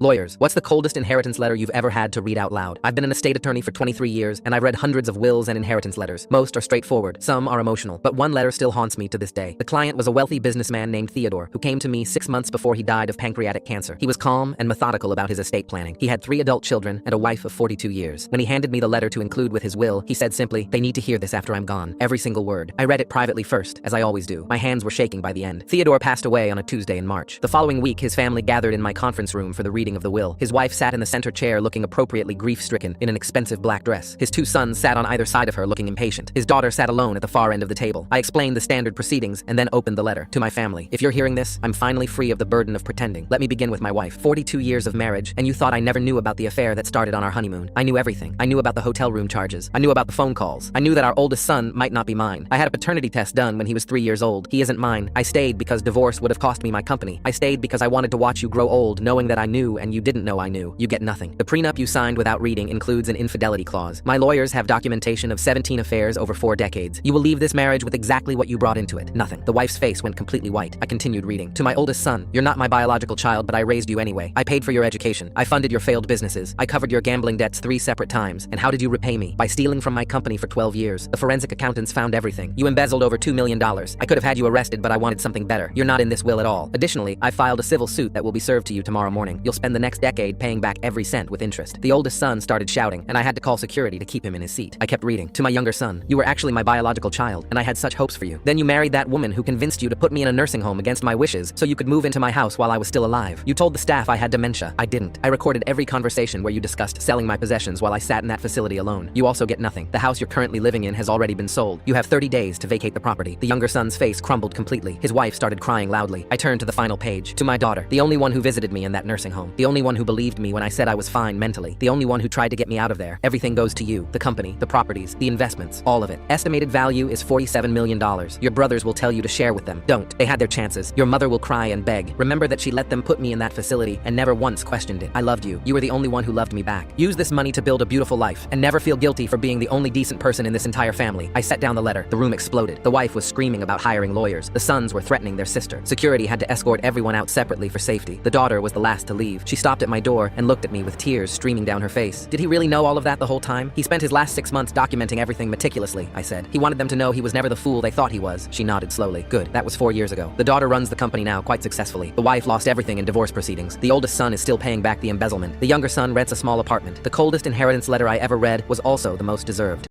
Lawyers, what's the coldest inheritance letter you've ever had to read out loud? I've been an estate attorney for 23 years, and I've read hundreds of wills and inheritance letters. Most are straightforward, some are emotional, but one letter still haunts me to this day. The client was a wealthy businessman named Theodore, who came to me 6 months before he died of pancreatic cancer. He was calm and methodical about his estate planning. He had 3 adult children and a wife of 42 years. When he handed me the letter to include with his will, he said simply, "They need to hear this after I'm gone." Every single word. I read it privately first, as I always do. My hands were shaking by the end. Theodore passed away on a Tuesday in March. The following week, his family gathered in my conference room for the reading of the will. His wife sat in the center chair looking appropriately grief-stricken in an expensive black dress. His 2 sons sat on either side of her looking impatient. His daughter sat alone at the far end of the table. I explained the standard proceedings and then opened the letter. To my family, if you're hearing this, I'm finally free of the burden of pretending. Let me begin with my wife. 42 years of marriage, and you thought I never knew about the affair that started on our honeymoon. I knew everything. I knew about the hotel room charges. I knew about the phone calls. I knew that our oldest son might not be mine. I had a paternity test done when he was 3 years old. He isn't mine. I stayed because divorce would have cost me my company. I stayed because I wanted to watch you grow old, knowing that I knew and you didn't know I knew. You get nothing. The prenup you signed without reading includes an infidelity clause. My lawyers have documentation of 17 affairs over 4 decades. You will leave this marriage with exactly what you brought into it. Nothing. The wife's face went completely white. I continued reading. To my oldest son, you're not my biological child, but I raised you anyway. I paid for your education. I funded your failed businesses. I covered your gambling debts 3 separate times. And how did you repay me? By stealing from my company for 12 years. The forensic accountants found everything. You embezzled over $2 million. I could have had you arrested, but I wanted something better. You're not in this will at all. Additionally, I filed a civil suit that will be served to you tomorrow morning. You'll spend the next decade paying back every cent with interest. The oldest son started shouting, and I had to call security to keep him in his seat. I kept reading. To my younger son, you were actually my biological child, and I had such hopes for you. Then you married that woman who convinced you to put me in a nursing home against my wishes so you could move into my house while I was still alive. You told the staff I had dementia. I didn't. I recorded every conversation where you discussed selling my possessions while I sat in that facility alone. You also get nothing. The house you're currently living in has already been sold. You have 30 days to vacate the property. The younger son's face crumbled completely. His wife started crying loudly. I turned to the final page. To my daughter, the only one who visited me in that nursing home. The only one who believed me when I said I was fine mentally. The only one who tried to get me out of there. Everything goes to you. The company, the properties, the investments, all of it. Estimated value is $47 million. Your brothers will tell you to share with them. Don't. They had their chances. Your mother will cry and beg. Remember that she let them put me in that facility and never once questioned it. I loved you. You were the only one who loved me back. Use this money to build a beautiful life and never feel guilty for being the only decent person in this entire family. I set down the letter. The room exploded. The wife was screaming about hiring lawyers. The sons were threatening their sister. Security had to escort everyone out separately for safety. The daughter was the last to leave. She stopped at my door and looked at me with tears streaming down her face. Did he really know all of that the whole time? He spent his last 6 months documenting everything meticulously, I said. He wanted them to know he was never the fool they thought he was. She nodded slowly. Good. That was 4 years ago. The daughter runs the company now quite successfully. The wife lost everything in divorce proceedings. The oldest son is still paying back the embezzlement. The younger son rents a small apartment. The coldest inheritance letter I ever read was also the most deserved.